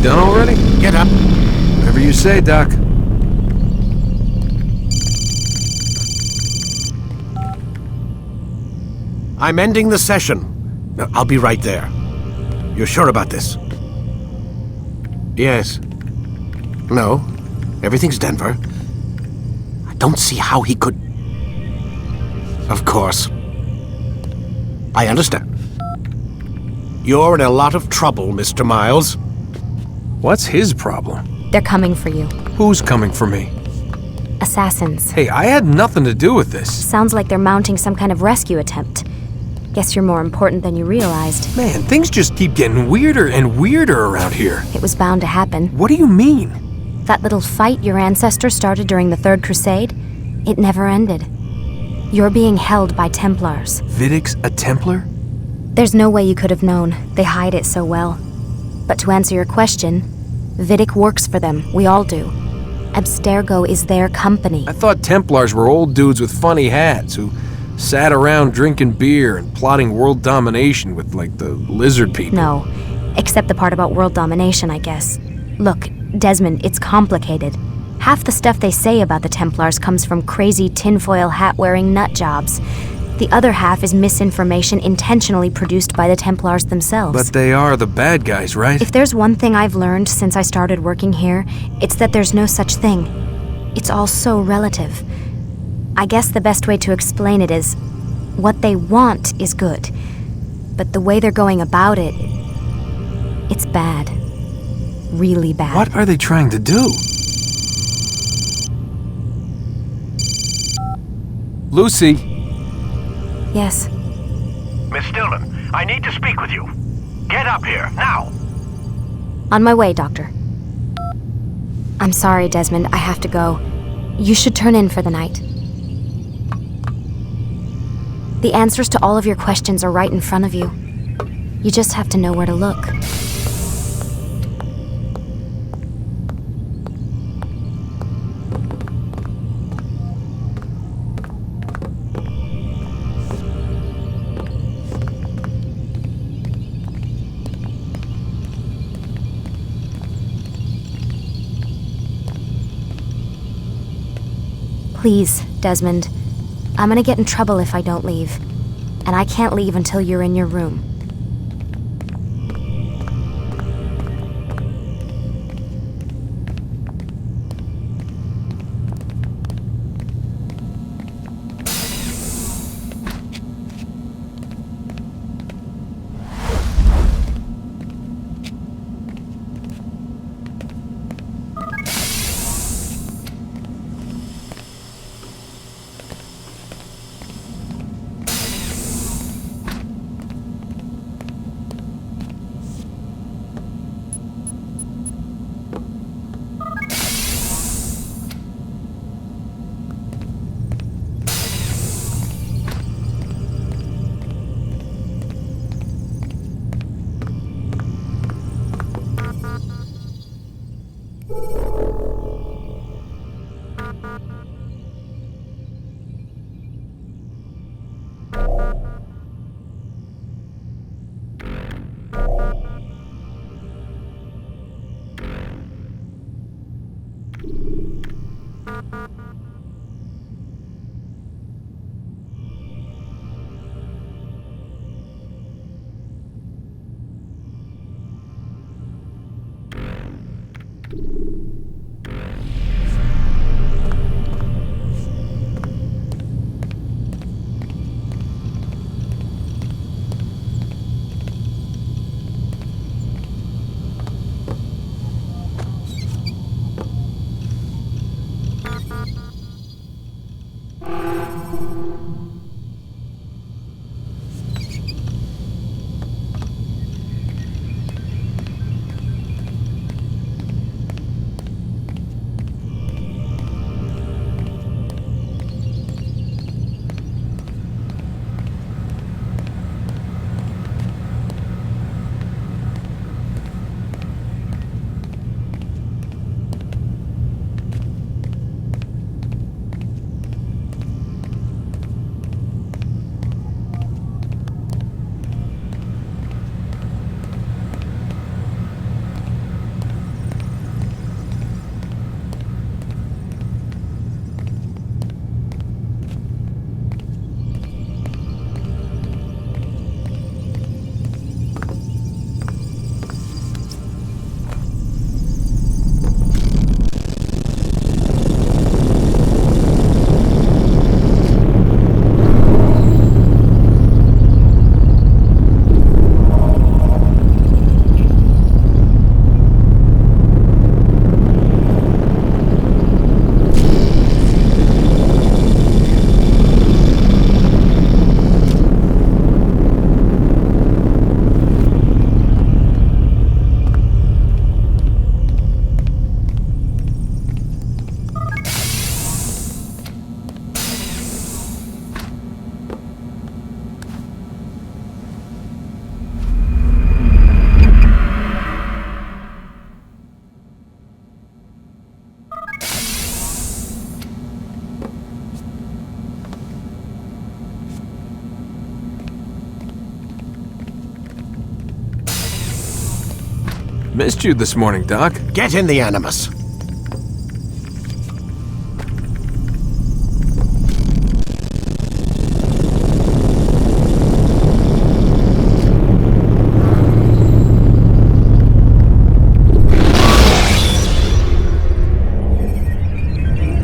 Done already? Get up. Whatever you say, Doc. I'm ending the session. I'll be right there. You're sure about this? Yes. No. Everything's Denver. I don't see how he could... Of course. I understand. You're in a lot of trouble, Mr. Miles. What's his problem? They're coming for you. Who's coming for me? Assassins. Hey, I had nothing to do with this. Sounds like they're mounting some kind of rescue attempt. Guess you're more important than you realized. Man, things just keep getting weirder and weirder around here. It was bound to happen. What do you mean? That little fight your ancestor started during the Third Crusade, it never ended. You're being held by Templars. Vidic's a Templar? There's no way you could have known. They hide it so well. But to answer your question, Vidic works for them. We all do. Abstergo is their company. I thought Templars were old dudes with funny hats who sat around drinking beer and plotting world domination with, like, the lizard people. No, except the part about world domination, I guess. Look, Desmond, it's complicated. Half the stuff they say about the Templars comes from crazy tinfoil hat-wearing nut jobs. The other half is misinformation intentionally produced by the Templars themselves. But they are the bad guys, right? If there's one thing I've learned since I started working here, it's that there's no such thing. It's all so relative. I guess the best way to explain it is, what they want is good. But the way they're going about it, it's bad. Really bad. What are they trying to do? Lucy? Yes. Miss Stillman, I need to speak with you. Get up here, now! On my way, Doctor. I'm sorry, Desmond, I have to go. You should turn in for the night. The answers to all of your questions are right in front of you. You just have to know where to look. Please, Desmond. I'm gonna get in trouble if I don't leave. And I can't leave until you're in your room. Missed you this morning, Doc. Get in the Animus.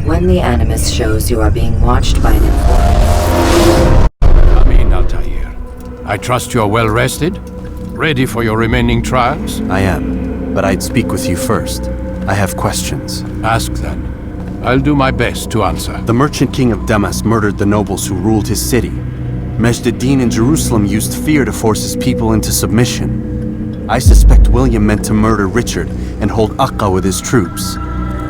When the Animus shows you are being watched by an informant. Come in, Altair. I trust you are well rested? Ready for your remaining trials? I am, but I'd speak with you first. I have questions. Ask then. I'll do my best to answer. The merchant king of Damas murdered the nobles who ruled his city. Majd ad-Din in Jerusalem used fear to force his people into submission. I suspect William meant to murder Richard and hold Akka with his troops.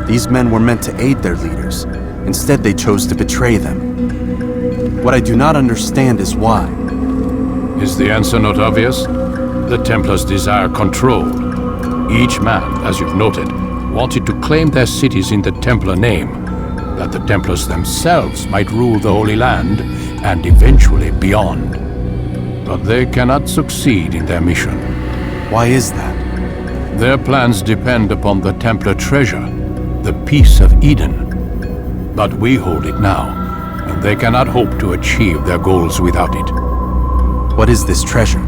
These men were meant to aid their leaders. Instead, they chose to betray them. What I do not understand is why. Is the answer not obvious? The Templars desire control. Each man, as you've noted, wanted to claim their cities in the Templar name, that the Templars themselves might rule the Holy Land, and eventually beyond. But they cannot succeed in their mission. Why is that? Their plans depend upon the Templar treasure, the Peace of Eden. But we hold it now, and they cannot hope to achieve their goals without it. What is this treasure?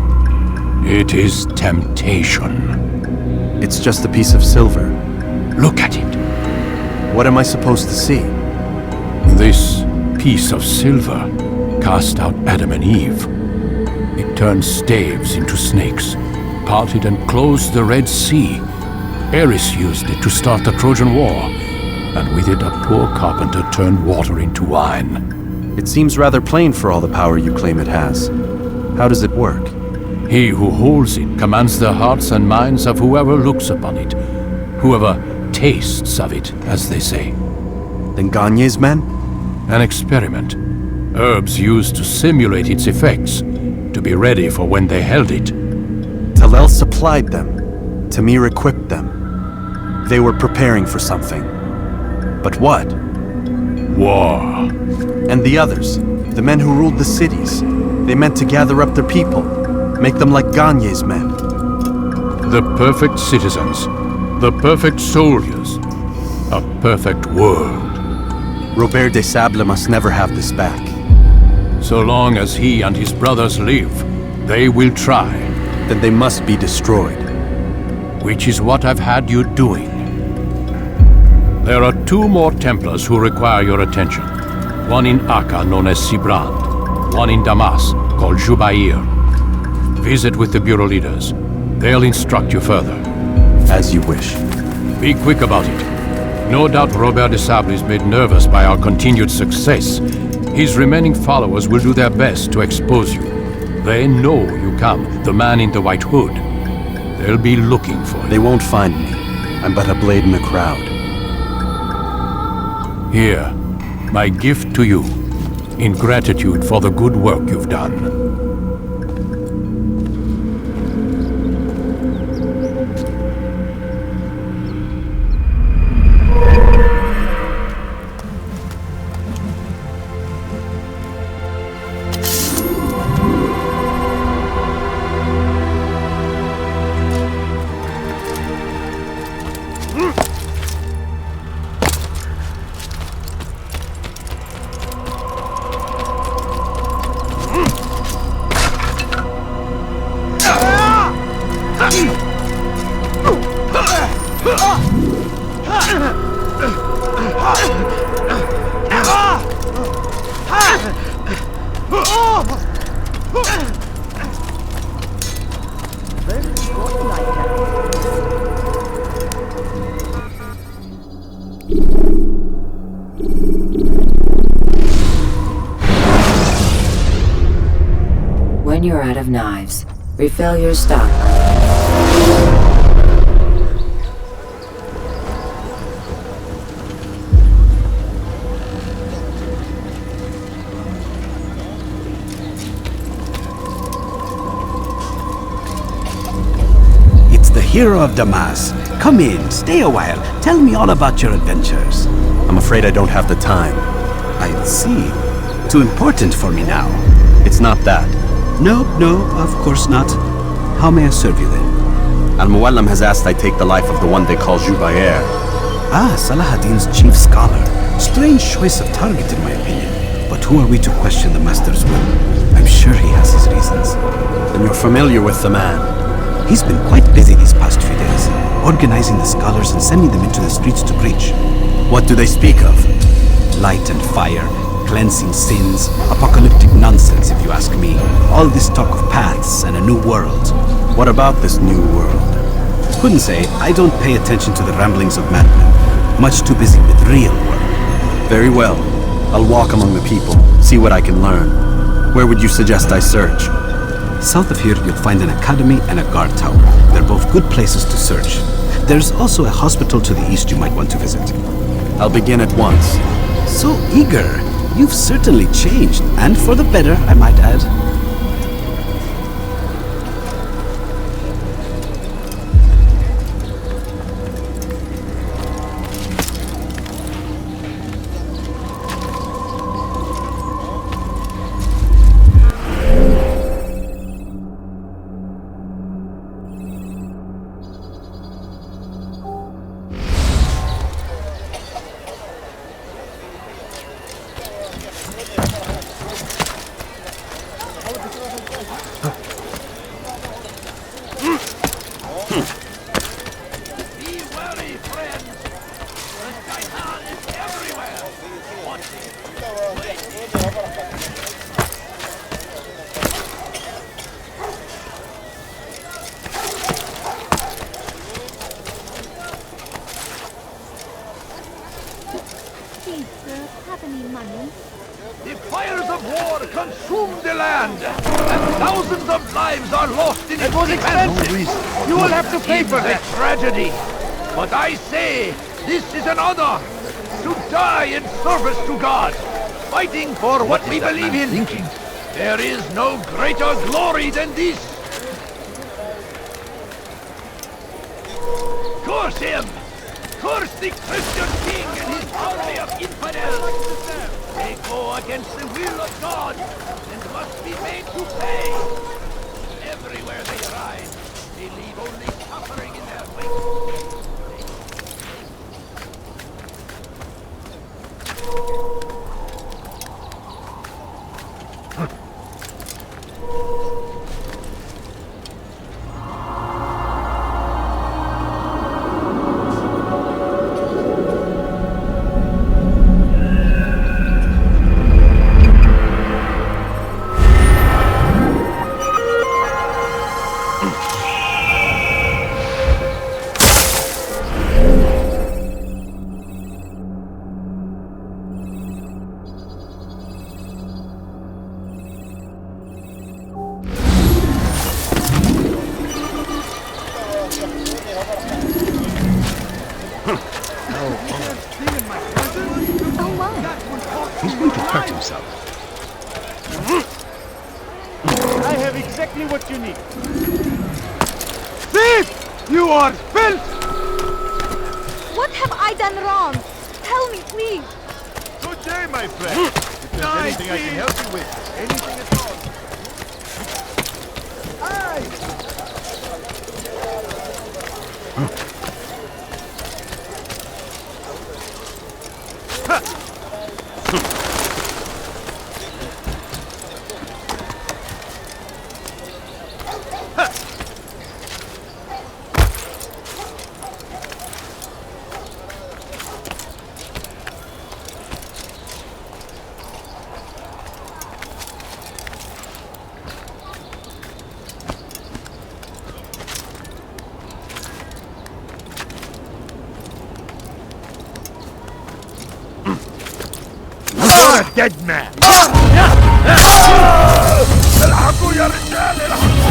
It is temptation. It's just a piece of silver. Look at it. What am I supposed to see? This piece of silver cast out Adam and Eve. It turned staves into snakes, parted and closed the Red Sea. Ares used it to start the Trojan War, and with it a poor carpenter turned water into wine. It seems rather plain for all the power you claim it has. How does it work? He who holds it commands the hearts and minds of whoever looks upon it, whoever tastes of it, as they say. Then Gagne's men? An experiment. Herbs used to simulate its effects, to be ready for when they held it. Talel supplied them. Tamir equipped them. They were preparing for something. But what? War. And the others, the men who ruled the cities, they meant to gather up their people, make them like Gagne's men. The perfect citizens, the perfect soldiers, a perfect world. Robert de Sable must never have this back. So long as he and his brothers live, they will try. Then they must be destroyed. Which is what I've had you doing. There are 2 more Templars who require your attention. One in Akka, known as Sibrand. One in Damas, called Jubair. Visit with the Bureau leaders. They'll instruct you further. As you wish. Be quick about it. No doubt Robert de Sable is made nervous by our continued success. His remaining followers will do their best to expose you. They know you come, the man in the white hood. They'll be looking for you. They won't find me. I'm but a blade in the crowd. Here, my gift to you, in gratitude for the good work you've done. When you're out of knives, refill your stock. It's the hero of Damas. Come in, stay a while. Tell me all about your adventures. I'm afraid I don't have the time. I see. Too important for me now. It's not that. No, of course not. How may I serve you then? Al-Muallim has asked I take the life of the one they call Jubair. Ah, Salahuddin's chief scholar. Strange choice of target, in my opinion. But who are we to question the Master's will? I'm sure he has his reasons. Then you're familiar with the man. He's been quite busy these past few days, organizing the scholars and sending them into the streets to preach. What do they speak of? Light and fire, cleansing sins, apocalyptic nonsense, if you ask me. All this talk of paths and a new world. What about this new world? Couldn't say. I don't pay attention to the ramblings of madmen. Much too busy with real work. Very well. I'll walk among the people, see what I can learn. Where would you suggest I search? South of here, you'll find an academy and a guard tower. They're both good places to search. There's also a hospital to the east you might want to visit. I'll begin at once. So eager. You've certainly changed, and for the better, I might add. The fires of war consume the land, and thousands of lives are lost in it. It was expensive. You will have to pay for that tragedy. But I say, this is an honor to die in service to God, fighting for what we believe in. There is no greater glory than this. Curse him! Curse the Christian king and his army of infidels! They go against the will of God and must be made to pay. Everywhere they ride, they leave only suffering in their wake. He's going to hurt himself. I have exactly what you need. Thief! You are filth! What have I done wrong? Tell me, please. Good day, my friend. If there's anything I can help you with, anything at all. You're a dead man! الحقوا يا رجال الحقوا!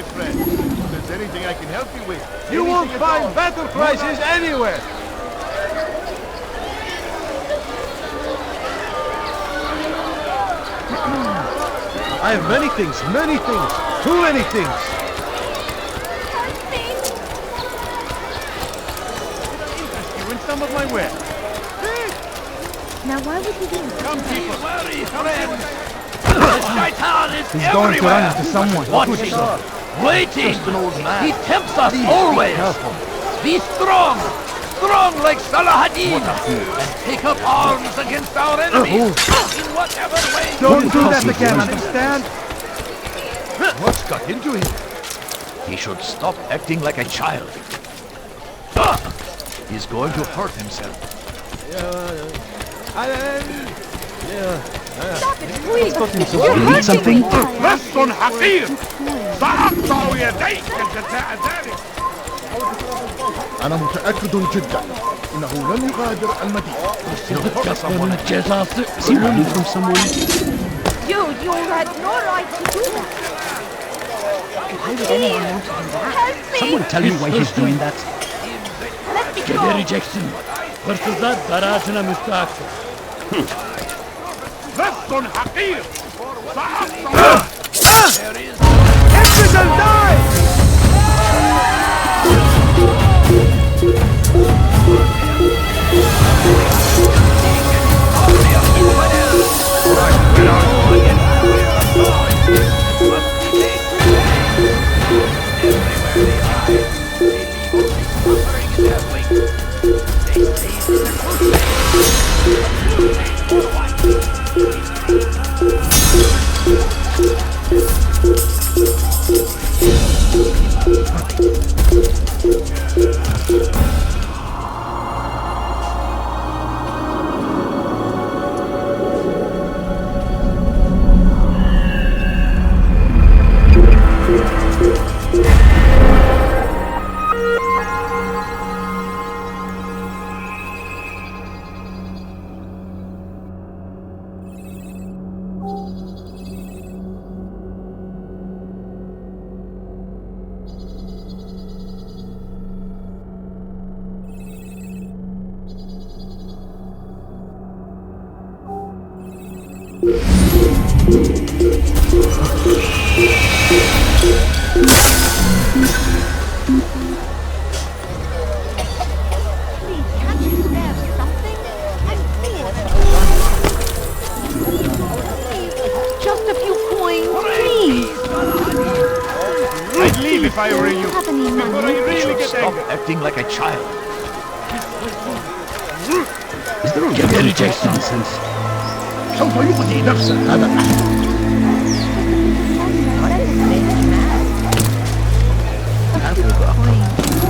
my friend. If there's anything I can help you with. You won't anything at all. find battle prices anywhere. I have many things, too many things. You in some of my wares. Now why would he do that? Come people. Worry, friends. He's going to run into someone. Watching, waiting. He tempts us always. Be strong, strong like Salahadin, and take up arms against our enemies in whatever way. Don't do that again, understand? What's got into him? He should stop acting like a child. He's going to hurt himself. Stop it, please! You need something? Lesson حقير سأقطع يديك الجزائري. أنا متأكد جدا إنه لن يغادر المدينة. Is he running from someone? You had no right to do that. Why would anyone want to do that? Help me! Someone tell me why he's doing that. Let me go! Rejection. Hırsızlar garajına müstahak. lesson حقير سأقطع. Exit and die! Just a few coins, please! I'd leave if I were you. Have any Before I money? really get Stop angry. acting like a child. Is there a rejection nonsense? سوف يقضي نفسه هذا الأحد. All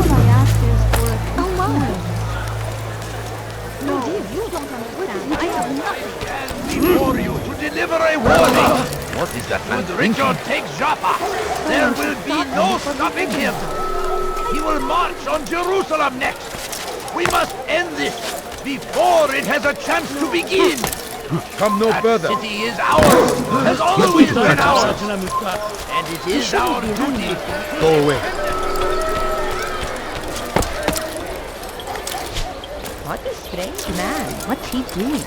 I ask is for a line. No, you don't understand. I have nothing. Before you to deliver a warning. What is that man doing? Richard takes Joppa. There will be no stopping him. He will march on Jerusalem next. We must end this before it has a chance to begin. Come no That further. city is ours. Has always been ours. And it is our duty. Go away. What a strange man. What's he doing?